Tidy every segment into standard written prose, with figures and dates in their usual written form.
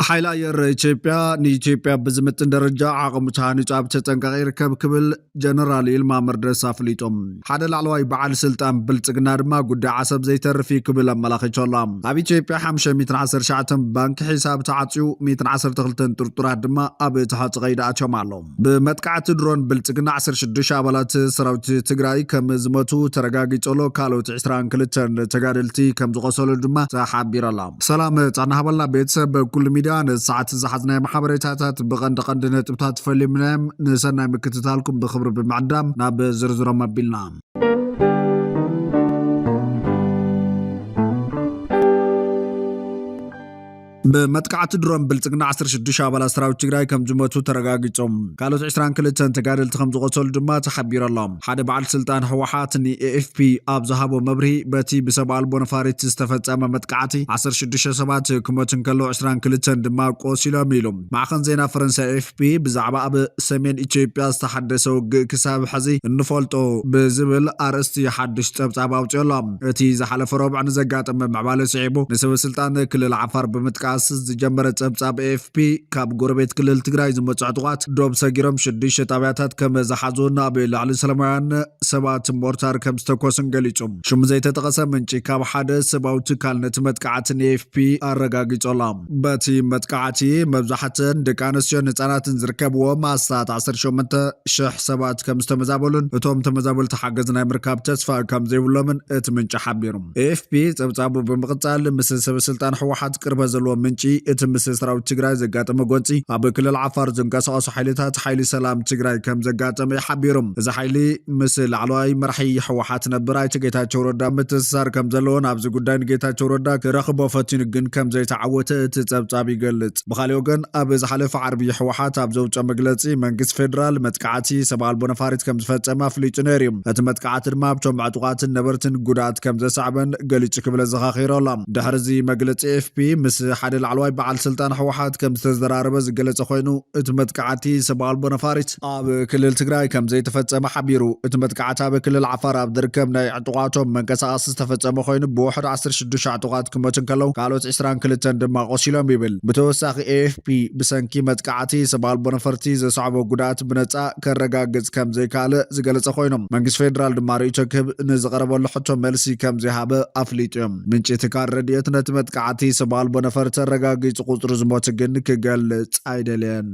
حيل أير إثيوبيا بزمت درجة عقم تهاني تعب تتنقير كبل جنرال إلما مردس أفليتهم حدا العلواي بعد سلطان بلتقنا ما قد عصب زي ترفي كبل ملاخي شالام أبي إثيوبيا حمشة 110 شعتم بنك حساب تعطيو 110 تغلتن ترطرات دما أبي تحط غيدا أتشمالهم بمتقعة درون بلتقنا 10 شدش عبالات سراوت تقراي كم زمتو ترقاقي تولو كالو تعسران كلتن تقارلتي كم زغسولو دما تحابير الله سلام تعنا هبالنا بيتسب كل ميدان الساعة زحزنا محبريتات بغند قندنا تبتات فلمنا نسنا مكتتالكم بخبر بمعدام ناب زرزر ما بيلنا بمتقعة درون بلتقنا 10 شدش عبال سراوت تقراي كم زمتو ترقاقيتهم كالو تعسران كلتن تقارلت خمس غسول دما تحبير الله حدا بعد سلطان هوحاتني AFP ابزهابو مبري باتي بسبع البونفاريت استفتام متقعتي 10 شدش سبات كمتن كلو 20 كلتن دما قوسيلا ميلوم معخن زينا فرنسا AFP بزعبا اب سمين إثيوبيا استحدثو كساب حزي النفولتو بزبل ارستي حدش تبصاب اوطيلام اتي زحلف ربع نزقاطم معباله صعيبو نسب سلطان كل العفار بمتقع زجمره تصاب AFP كاب غوربيت كلل تግራይ ዝመጻዕጥዋት ዶብ ሰጊሮም ሽድሽ ጣብያታት ከም ዘሓዙና በላዕሊ ሰለማያን ሰባት ሞርታር ከም ዝተኮስን ገሊጹም ሽሙ ዘይተጠቀሰ ምንጪ ካብ ሓደ ሰባውቲ ካልነት መጥቃዕትን AFP አረጋግጾላም በቲ መጥቃዕቲ መብዛሕተን ደቃንስዮን ህፃናትን ዝርከብዎ ማሳት 18000 ሰባት ከም ዝተመዛበሉን እቶም ተመዛበልቲ ሓገዝናይ ምርካብ ተስፋ ከም ዘይብሎምን እቲ ምንጪ ሓቢሮም AFP ጸብጻቡ በመቅጻል ምስ ሰበስልጣን ህወሓት ቅርበ ዘሎ ምንጪ እቲ ምስ ሰራዊት ትግራይ ዘጋጠመ ጎንፂ ኣብ ክልል ዓፋር ዝንቀሳቀሱ ሓይልታት ሓይሊ ሰላም ትግራይ ከም ዘጋጠመ ይሓቢሮም እዚ ሓይሊ ምስ ላዕለዋይ መራሒ ህወሓት ነበር ኣይተ ጌታቸው ረዳ ምትሳር ከም ዘለዎን ኣብዚ ጉዳይ ጌታቸው ረዳ ክረኽቦ ፈቲኑ ግን ከም ዘይተዓወተ እቲ ጸብጻብ ይገልጽ ብኻልእ ወገን ኣብ ዝሓለፈ ዓርቢ ህወሓት ኣብ ዘውፀ መግለጺ መንግስት ፌደራል መጥቃዕቲ ሰብኣል ቦነፋሪት ከም ዝፈጸመ ኣፍሊጡ ነይሩ እቲ መጥቃዕቲ ድማ ኣብቶም ዕጡቃትን ነበርትን ጉዳት ከም ዘሳዕበን ገሊጹ ክብለ ዘኻኺሮላ ድሕሪ እዚ መግለጺ AFP ምስ ሓደ ላዕለዋይ በዓል ስልጣን ህወሓት ከም ዝተዘራረበ ዝገለጸ ኮይኑ እቲ መጥቃዕቲ ሰብኣል ቦነፋሪት ኣብ ክልል ትግራይ ከም ዘይተፈጸመ ሓቢሩ እቲ መጥቃዕቲ ኣብ ክልል ዓፋር ኣብ ዝርከብ ናይ ዕጡቃቶም መንቀሳቐሲ ዝተፈጸመ ኮይኑ ብውሕዱ 16 ዕጡቃት ክሞትን ከለው ካልኦት 22 ድማ ቆሲሎም ይብል ብተወሳኺ AFP ብሰንኪ መጥቃዕቲ ሰብኣል ቦነፋርቲ ዘስዓቦ ጉዳት ብነፃ ከረጋግጽ ከም ዘይካልእ ዝገለጸ ኮይኖም መንግስት ፌደራል ድማ ርእይቶ ክህብ ንዝቐረበሉ ሕቶ መልሲ ከም ዘይሃበ ኣፍሊጦም ምንጪ ትካል ረድኤት ነቲ መጥቃዕቲ ሰብኣል ቦነፋርቲ ረጋጊጽ ቁጥሩ ዝሞት ግን ክገልጽ አይደለም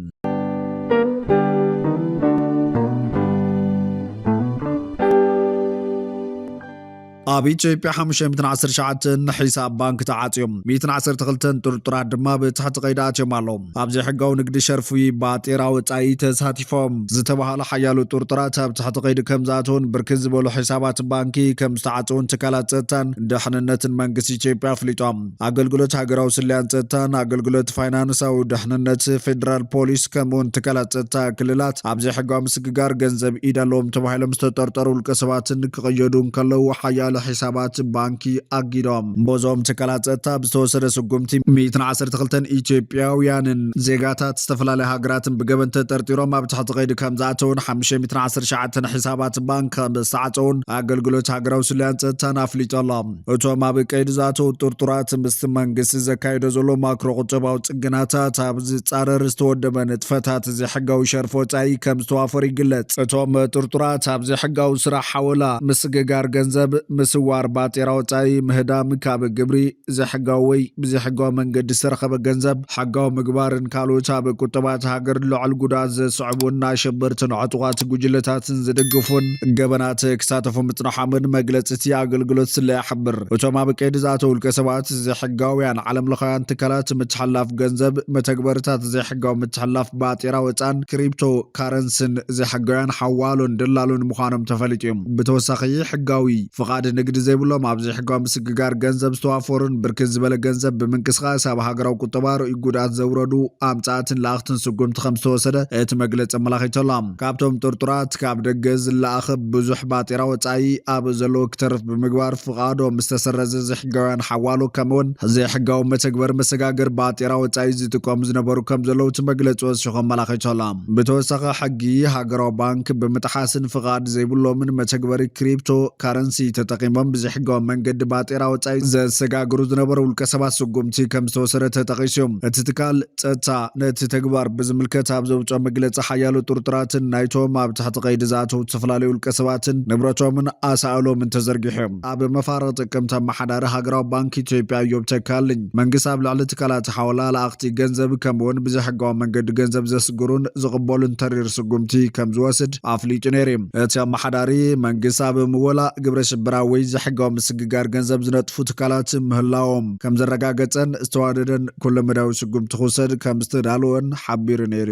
ኣብ ኢትዮጵያ 510 ሸዓትን ሒሳብ ባንክ ተዓጽዮም 112 ጥርጥራት ድማ ብታሕቲ ቀይዲ ኣትዮም ኣለዎም ኣብዚ ሕጋዊ ንግዲ ሸርፊ ባጤራ ወጻኢ ተሳቲፎም ዝተባሃለ ሓያሎ ጥርጥራት ኣብ ታሕቲ ቀይዲ ከም ዝኣተውን ብርክት ዝበሉ ሒሳባት ባንኪ ከም ዝተዓጽውን ትካላት ጸጥታን ድሕንነትን መንግስቲ ኢትዮጵያ ኣፍሊጦም ኣገልግሎት ሃገራዊ ስልያን ጸጥታን ኣገልግሎት ፋይናንሳዊ ድሕንነት ፌደራል ፖሊስ ከምኡውን ትካላት ጸጥታ ክልላት ኣብዚ ሕጋዊ ምስግጋር ገንዘብ ኢዳለዎም ተባሂሎም ዝተጠርጠሩ ውልቀ ሰባትን ክቕየዱ ከለው ሓያሎ حسابات بانكي أجدام بوزوم تكالات تاب توصل سقمتي 112 إثيوبياويان زيجاتات استفلا هاجرات بجبن ترتيرهم ما بتحط غير كم زاتون 510 شعات حسابات بانك بساعتون أقل هاجروا سليانت تنافلت الله وتو ما بكيد زاتو ترترات مستمنجس زكايد زلو ماكرو قطبات جناتات تابز تارر استود بنت فتات زي حجاو شرفوت أي كم توافر يقلت وتو ما ترترات تابز حجاو سرح حولا مسجار جنزب سوار باطيرا وطاي مهدام كاب جبري زي حقاوي بزي حقاو من قد سرخب جنزب حقاو مقبارن كالو تاب كتبات هاجر لعل قداز صعبونا شبرتن عطوات قجلتات زدقفون قبنات اكساتفو متنحامن مقلتتي اقلقلت سلي حبر وطما بكيد ذاتو الكسبات زي حقاويان علم لخيان تكالات متحلاف جنزب متكبرتات زي حقاو متحلاف باطيرا وطان كريبتو كارنسن زي حقاويان حوالون دلالون مخانم تفلتيهم بتوساقي حقاوي فقاد نقد زي بلوم عبزي حقاوم مسجار جنزب ستوافورن بركز بلا جنزب بمنكسخاس اب هاجراو كتبارو يقودات زوردو امصاتن لاختن سقمت 5 وسده ات مغلص ملاخي تلام كابتوم ترترات كاب دجز لاخب بزح باطيرا وصاي اب زلو كترف بمغبار فقادو مستسرز زحغان حوالو كمون زي حقاو متغبر مسغاغر باطيرا وصاي زتقوم زنبرو كم زلو تمغلص وسخم ملاخي تلام بتوسخ حقي هاجراو بانك بمتحاسن فقاد زي بلومن متغبر كريبتو كارنسي ተጠቂሞም ብዝሕጋዊ መንገዲ ባጤራ ወጻኢ ዘሰጋግሩ ዝነበሩ ውልቀ ሰባት ስጉምቲ ከም ዝተወሰደ ተጠቂሶም እቲ ትካል ጸጥታ ነቲ ተግባር ብዝምልከት ኣብ ዘውፅኦ መግለጺ ሓያሎ ጥርጥራትን ናይቶም ኣብ ትሕቲ ቀይዲ ዝኣተዉ ዝተፈላለዩ ውልቀ ሰባትን ንብረቶምን ኣሳእሎምን ተዘርጊሖም ኣብ መፋረቕ ጥቅምቲ ኣመሓዳሪ ሃገራዊ ባንኪ ኢትዮጵያ እዮብ ተካልኝ መንግስቲ ኣብ ልዕሊ ትካላት ሓወላ ለኣኽቲ ገንዘብ ከምኡውን ብዝሕጋዊ መንገዲ ገንዘብ ዘስግሩን ዝቕበሉን ተሪር ስጉምቲ ከም ዝወስድ ኣፍሊጡ ነይሩ። እቲ ኣመሓዳሪ መንግስቲ ኣብ ምወላእ ግብረ ሽበራዊ ወይ ዘሕጋዊ ምስግጋር ገንዘብ ዝነጥፉ ትካላት ምህላዎም ከም ዘረጋገፀን ዝተዋደደን ኩሉ መዳዊ ስጉምቲ ክውሰድ ከም ዝተዳለወን ሓቢሩ ነይሩ።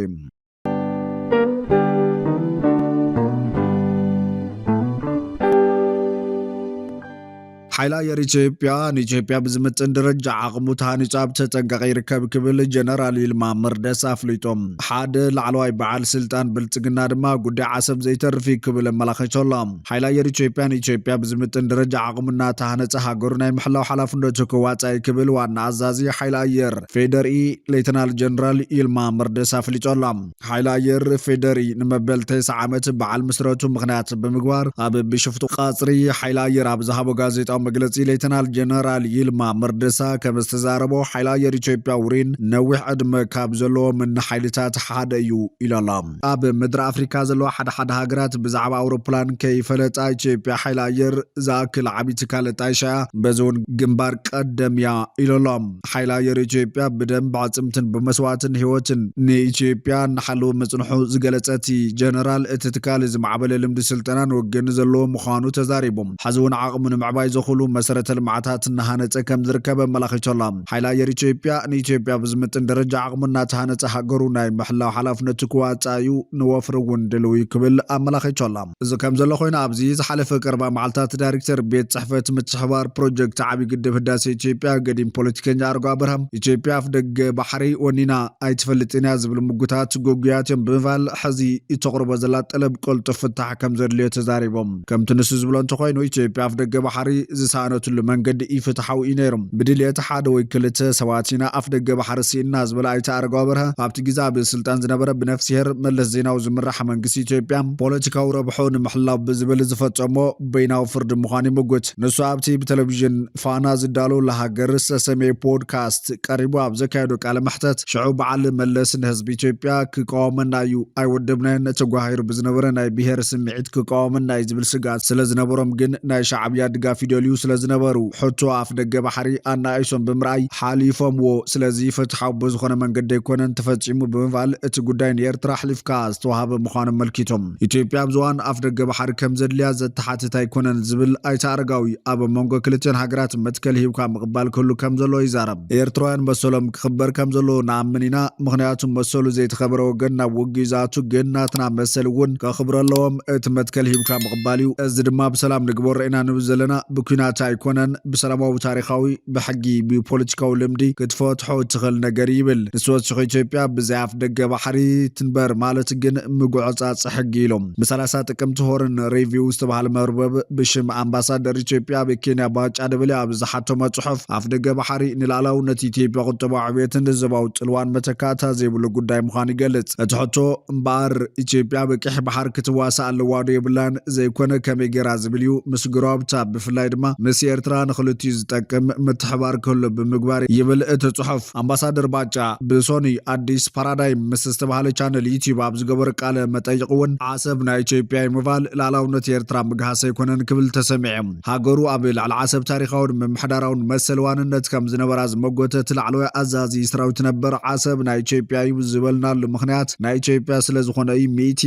ሓይሊ ኣየር ኢትዮጵያ ንኢትዮጵያ ብዝምጥን ደረጃ ዓቕሙ ተሃኒጹ ኣብ ተጠንቀቐ ይርከብ ክብል ጀነራል ይልማ መርደሳ ኣፍሊጦም። ሓደ ላዕለዋይ በዓል ስልጣን ብልጽግና ድማ ጉዳይ ዓሰብ ዘይተርፊ ክብል ኣመላኺቶሎ። ሓይሊ ኣየር ኢትዮጵያ ንኢትዮጵያ ብዝምጥን ደረጃ ዓቕሙ እናተሃነጸ ሃገሩ ናይ ምሕላው ሓላፍነቱ ክዋጻእ ክብል ዋና ኣዛዚ ሓይሊ ኣየር ፌደሪ ሌተናል ጀነራል ይልማ መርደሳ ኣፍሊጦሎ። ሓይሊ ኣየር ፌደሪ ንመበል 9 ዓመት በዓል ምስረቱ ምኽንያት ብምግባር ኣብ ቢሾፍቱ ቃጽሪ ሓይሊ ኣየር ኣብ ዝሃቦ ጋዜጣዊ መግለጺ ሌተናል ጀነራል ይልማ መርደሳ ከም ዝተዛረቦ ሓይሊ ኣየር ኢትዮጵያ ውሪን ነዊሕ ዕድመ ካብ ዘለዎም ሓይልታት ሓደ እዩ ኢሎላ። ኣብ ምድሪ ኣፍሪካ ዘለዋ ሓደ ሃገራት ብዛዕባ ኣውሮፕላን ከይፈለጣ ኢትዮጵያ ሓይሊ ኣየር ዝኣክል ዓብዪ ትካል ጣይሻያ በዚ እውን ግንባር ቀደም እያ ኢሎሎም። ሓይሊ ኣየር ኢትዮጵያ ብደም ብዓጽምትን ብመስዋዕትን ህይወትን ንኢትዮጵያ እናሓለወ መጽንሑ ዝገለጸቲ ጀነራል እቲ ትካል ዝማዕበለ ልምዲ ስልጠናን ወገን ዘለዎ ምዃኑ ተዛሪቦም ሕዚ እውን ዓቕሙ ንምዕባይ ዘኽእሉ መሰረተ ልምዓታት እናሃነጸ ከም ዝርከብ ኣመላኺቶላ። ሓይሊ ኣየር ኢትዮጵያ ንኢትዮጵያ ብዝምጥን ደረጃ ዓቕሙ እናተሃነጸ ሃገሩ ናይ ምሕላው ሓላፍነቱ ክዋጻዩ ንወፍሪ እውን ድልው ክብል ኣመላኺቶላ። እዚ ከም ዘሎ ኮይኑ ኣብዚ ዝሓለፈ ቀረባ መዓልታት ዳይሬክተር ቤት ጽሕፈት ምትሕብባር ፕሮጀክት ዓብዪ ግድብ ህዳሴ ኢትዮጵያ ገዲም ፖለቲከኛ ኣርጎ ኣብርሃም ኢትዮጵያ ኣፍ ደገ ባሕሪ ወኒና ኣይትፈልጥን እያ ዝብል ምጉታት ጎጉያት እዮም ብምባል ሕዚ እተቕርቦ ዘላ ጠለብ ቅልጡፍ ፍታሕ ከም ዘድልዮ ተዛሪቦም። ከምቲ ንሱ ዝብሎ እንተኮይኑ ኢትዮጵያ ኣፍ ደገ ባሕሪ ዝሳነቱሉ መንገዲ ኢፍትሓዊ እዩ ነይሩ። ብድልየት ሓደ ወይ ክልተ ሰባት ኢና ኣፍ ደገ ባሕሪ ሲእና ዝበለ ኣይተ ኣርጎ ኣብርሃ ኣብቲ ግዜ ኣብ ስልጣን ዝነበረ ብነፍሲሄር መለስ ዜናዊ ዝምራሕ መንግስቲ ኢትዮጵያ ፖለቲካዊ ረብሑ ንምሕላው ብዝብል ዝፈጸሞ በይናዊ ፍርዲ ምዃኑ ይምጉት። ንሱ ኣብቲ ብቴሌቭዥን ፋና ዝዳሎ ለሃገር ዝተሰመየ ፖድካስት ቀሪቡ ኣብ ዘካየዶ ቃለ መሕተት ሽዑ በዓል መለስ ንህዝቢ ኢትዮጵያ ክቃወመና እዩ ኣይወደብናየን ተጓሂሩ ብዝነበረ ናይ ብሄር ስምዒት ክቃወመና እዩ ዝብል ስጋት ስለ ዝነበሮም ግን ናይ ሻዕብያ ድጋፍ ይደልዩ ስለ ዝነበሩ ሕቶ ኣፍ ደገ ባሕሪ ኣናእሶም ብምርኣይ ሓሊፎምዎ ስለዚ ፍትሓዊ ብዝኾነ መንገዲ ኣይኮነን ተፈጺሙ ብምባል እቲ ጉዳይ ንኤርትራ ሕሊፍካ ዝተዋሃበ ምዃኑ መልኪቶም ኢትዮጵያ ኣብ ዝዋን ኣፍ ደገ ባሕሪ ከም ዘድልያ ዘተሓትት ኣይኮነን ዝብል ኣይተ ኣረጋዊ ኣብ መንጎ ክልተን ሃገራት መትከል ሂብካ ምቕባል ክህሉ ከም ዘሎ ይዛረብ። ኤርትራውያን መሰሎም ክኽበር ከም ዘሎ ንኣምን ኢና። ምክንያቱም መሰሉ ዘይተኸበረ ወገን ናብ ውግእ ዝኣቱ ግን ናትና መሰል እውን ከኽብረ ኣለዎም እቲ መትከል ሂብካ ምቕባል እዩ። እዚ ድማ ብሰላም ንግበሮ ኢና ንብል ዘለና ብኩናት ኣይኮነን ብሰላማዊ ታሪኻዊ ብሕጊ ብፖለቲካዊ ልምዲ ክትፈትሖ ትኽእል ነገር ይብል። ንስወስኺ ኢትዮጵያ ብዛይ ኣፍ ደገ ባሕሪ ትንበር ማለት ግን ምጉዕጻጽ ሕጊ ኢሎም ብ30 ጥቅምቲ ሆርን ሪቪው ዝተባሃለ መርበብ ብሽም ኣምባሳደር ኢትዮጵያ ብኬንያ ባጫ ደበለ ኣብ ዝሓተመ ጽሑፍ ኣፍ ደገ ባሕሪ ንላዕላውነት ኢትዮጵያ ቁጠባዊ ዕብየትን ህዝባዊ ጽልዋን መተካታ ዘይብሉ ጉዳይ ምዃኑ ይገልጽ። እቲ ሕቶ እምበኣር ኢትዮጵያ በቂሕ ባሕሪ ክትዋሳእ ኣለዋ ዶ የብላን ዘይኮነ ከመይ ጌራ ዝብል እዩ። ምስ ግሮብታ ብፍላይ ድማ ምስ ኤርትራ ንኽልቲኡ ዝጠቅም ምትሕባር ክህሉ ብምግባር ይብል እቲ ጽሑፍ። ኣምባሳደር ባጫ ብሶኒ ኣዲስ ፓራዳይም ምስ ዝተባሃለ ቻነል ዩቲዩብ ኣብ ዝገበረ ቃለ መጠይቅ እውን ዓሰብ ናይ ኢትዮጵያ ምባል ላዕላውነት ኤርትራ ምግሃስ ኣይኮነን ክብል ተሰሚዖም። ሃገሩ ኣብ ልዕሊ ዓሰብ ታሪኻውን ምምሕዳራውን መሰል ዋንነት ከም ዝነበራ ዝመጎተት ላዕለዋይ ኣዛዚ ሰራዊት ነበር ዓሰብ ናይ ኢትዮጵያ እዩ ዝበልናሉ ምክንያት ናይ ኢትዮጵያ ስለ ዝኾነ እዩ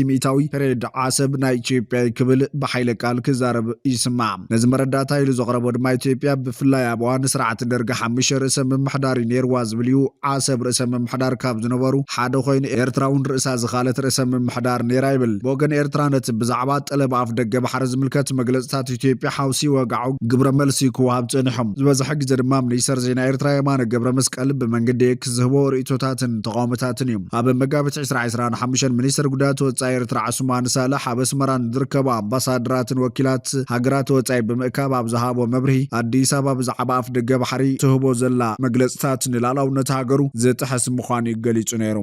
ሚእታዊ ፔሬድ ዓሰብ ናይ ኢትዮጵያ ክብል ብሓይለ ቃል ክዛረብ ይስማዕ። ነዚ መረዳእታ ኢሉ ዘቕረቦ ድማ ኢትዮጵያ ብፍላይ ኣብ እዋን ስርዓት ደርጊ 5 ርእሰ ምምሕዳር ነይርዋ ዝብል እዩ። ዓሰብ ርእሰ ምምሕዳር ካብ ዝነበሩ ሓደ ኮይኑ ኤርትራ እውን ርእሳ ዝኻለት ርእሰ ምምሕዳር ነይራ ይብል። ብወገን ኤርትራ ነቲ ብዛዕባ ጠለብ ኣፍ ደገ ባሕሪ ዝምልከት መግለጽታት ኢትዮጵያ ሓውሲ ወጋዑ ግብረ መልሲ ክወሃብ ጸኒሖም። ዝበዝሐ ግዜ ድማ ሚኒስተር ዜና ኤርትራ የማነ ገብረ መስቀል ብመንገዲ ኤክስ ዝህቦ ርእቶታትን ተቃውሞታትን እዮም። ኣብ መጋቢት 2025 ሚኒስተር ጉዳያት ወጻኢ ኤርትራ ዓስማን ሳላሕ ኣብ ኣስመራን ዝርከቡ ኣምባሳደራትን ወኪላት ሃገራት ወጻኢ ብምእካብ ኣብ ዝሃቦ መብርሂ ኣዲስ ኣበባ ብዛዕባ ኣፍ ደገ ባሕሪ ትህቦ ዘላ መግለጽታት ንላዕላውነት ሃገሩ ዝጥሕስ ምዃኑ ገሊጹ ነይሩ።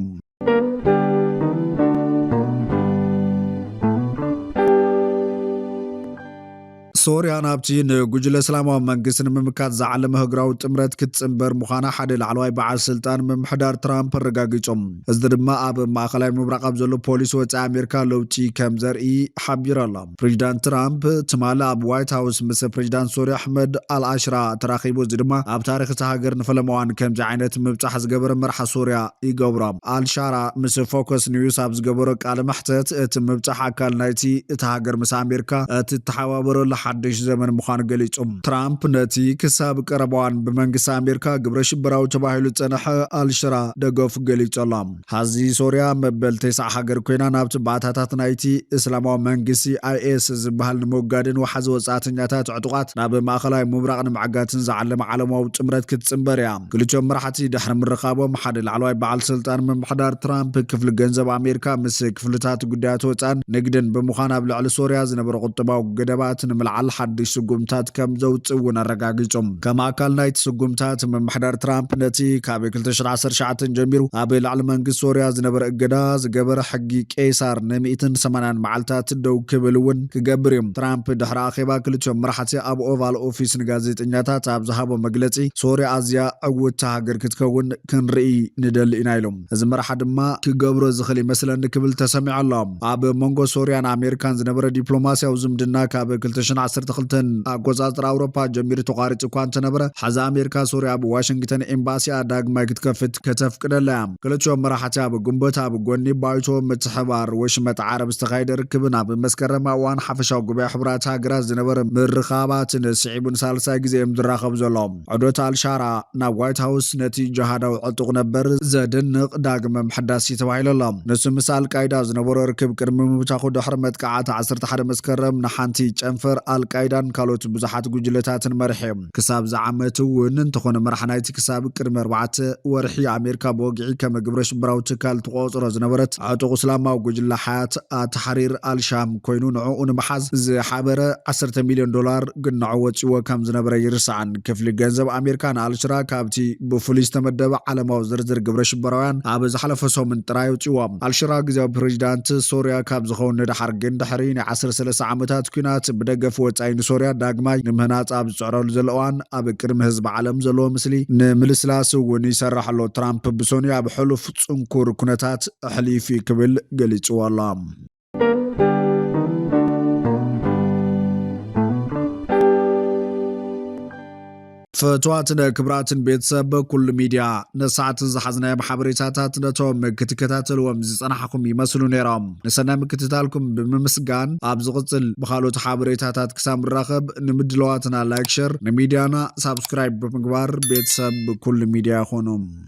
ሶርያ ናብቲ ንጉጅለ እስላማዊ መንግስቲ ንምምካት ዝዓለመ ህግራዊ ጥምረት ክትፅምበር ምዃና ሓደ ላዕለዋይ በዓል ስልጣን ምምሕዳር ትራምፕ ኣረጋጊፆም እዚ ድማ ኣብ ማእኸላይ ምብራቕ ኣብ ዘሎ ፖሊሲ ወፃኢ ኣሜሪካ ለውጢ ከም ዘርኢ ሓቢሩ ኣሎ ፕሬዚዳንት ትራምፕ ትማሊ ኣብ ዋይት ሃውስ ምስ ፕሬዚዳንት ሶርያ ኣሕመድ ኣልኣሽራ ተራኺቡ እዚ ድማ ኣብ ታሪክ እቲ ሃገር ንፈለማዋን ከምዚ ዓይነት ምብፃሕ ዝገበረ መርሓ ሶርያ ይገብሮ ኣልሻራ ምስ ፎከስ ኒውስ ኣብ ዝገበሮ ቃለ መሕተት እቲ ምብፃሕ ኣካል ናይቲ እቲ ሃገር ምስ ኣሜሪካ እቲ ተሓባበረ ሓድሽ ዘመን ምዃኑ ገሊፆም ትራምፕ ነቲ ክሳብ ቀረባዋን ብመንግስቲ ኣሜሪካ ግብረ ሽበራዊ ተባሂሉ ፀንሐ ኣልሽራ ደገፍ ገሊፆ ኣሎ ሓዚ ሶርያ መበል 9 ሃገር ኮይና ናብቲ ባእታታት ናይቲ እስላማዊ መንግስቲ አይኤስ ዝበሃል ንምውጋድን ወሓዚ ወፃእተኛታት ዕጡቃት ናብ ማእኸላይ ምብራቕ ንምዕጋትን ዝዓለመ ዓለማዊ ጥምረት ክትፅምበር እያ ክልቲኦም መራሕቲ ድሕሪ ምርኻቦም ሓደ ላዕለዋይ በዓል ስልጣን ምምሕዳር ትራምፕ ክፍሊ ገንዘብ ኣሜሪካ ምስ ክፍልታት ጉዳያት ወፃን ንግድን ብምዃን ኣብ ልዕሊ ሶርያ ዝነበረ ቁጠባዊ ገደባት ንምልዓል ሓድሽ ስጉምታት ከም ዘውፅእ እውን ኣረጋጊፆም ከም ኣካል ናይቲ ስጉምታት ምምሕዳር ትራምፕ ነቲ ካብ 2019 ጀሚሩ ኣብ ላዕሊ መንግስቲ ሶርያ ዝነበረ እገዳ ዝገበረ ሕጊ ቄሳር ን180 መዓልታት ደው ክብል እውን ክገብር እዮም ትራምፕ ድሕሪ ኣኼባ ክልቲኦም መራሕቲ ኣብ ኦቫል ኦፊስ ንጋዜጠኛታት ኣብ ዝሃቦ መግለፂ ሶርያ ኣዝያ ዕውትቲ ሃገር ክትከውን ክንርኢ ንደሊ ኢና ኢሎም እዚ መራሓ ድማ ክገብሮ ዝኽእል ይመስለኒ ክብል ተሰሚዑ ኣሎ ኣብ መንጎ ሶርያን ኣሜሪካን ዝነበረ ዲፕሎማስያዊ ዝምድና ካብ 2012 ኣቆፃፅራ ኣውሮፓ ጀሚሩ ተቋሪፁ እኳ እንተነበረ ሓዛ ኣሜሪካ ሶርያ ኣብ ዋሽንግተን ኤምባሲያ ዳግማይ ክትከፍት ከተፍቅደላ እያ ክልቲኦም መራሕቲ ኣብ ግንቦት ኣብ ጎኒ ባይቶ ምትሕባር ወሽመጥ ዓረብ ዝተኻየደ ርክብን ኣብ መስከረም እዋን ሓፈሻዊ ጉባኤ ሕቡራት ሃገራት ዝነበረ ምርኻባት ንስዒቡን ሳልሳይ ግዜ እዮም ዝራኸቡ ዘሎም ዑደት ኣልሻራ ናብ ዋይት ሃውስ ነቲ ጀሃዳዊ ዕጡቕ ነበር ዘድንቕ ዳግመ ምሕዳስ ተባሂሉ ኣሎ ንሱ ምስ ኣልቃይዳ ዝነበሮ ርክብ ቅድሚ ምብታኹ ድሕሪ መጥቃዕቲ 11 መስከረም ንሓንቲ ጨንፈር ኣልቃይዳን ካልኦት ብዙሓት ጉጅለታትን መርሕዮም ክሳብ ዝዓመት እውን እንተኾነ መራሒ ናይቲ ክሳብ ቅድሚ 4 ወርሒ ኣሜሪካ ብወግዒ ከም ግብረ ሽበራዊ ትካል ትቆፅሮ ዝነበረት ዕጡቕ እስላማዊ ጉጅለ ሓያት ኣትሓሪር ኣልሻም ኮይኑ ንዕኡ ንምሓዝ ዝሓበረ $10 ሚልዮን ግንዖ ወፂዎ ከም ዝነበረ ይርስዓን ክፍሊ ገንዘብ ኣሜሪካ ንኣልሽራ ካብቲ ብፍሉይ ዝተመደበ ዓለማዊ ዝርዝር ግብረ ሽበራውያን ኣብ ዝሓለፈ ሰሙን ጥራይ ወፂዎም ኣልሽራ ግዜያዊ ፕሬዚዳንት ሶርያ ካብ ዝኸውን ንድሓር ግን ድሕሪ 13 ዓመታት ኩናት ብደገፍ ወፃኢ ንሶርያ ዳግማይ ንምህናፅ ኣብ ዝፅዕረሉ ዘለዋን ኣብ ቅድሚ ህዝቢ ዓለም ዘለዎ ምስሊ ንምልስላስ እውን ይሰርሕ ኣሎ ትራምፕ ብሶኒ ኣብ ሕሉፍ ፅንኩር ኩነታት ኣሕሊፉ ክብል ገሊፅዎ ኣሎ فتواتنا كبراتن بيتسب كل ميديا نساعت زحزنا بحبريتات نتوم كتكتاتل ومزصنحكم يمثلوا نيرام نسنا مكتتالكم بمسغان ابزغصل بخالو تحبريتات كسام راخب نمدلواتنا لايك شير نميديانا سبسكرايب بمغبار بيتسب كل ميديا خونم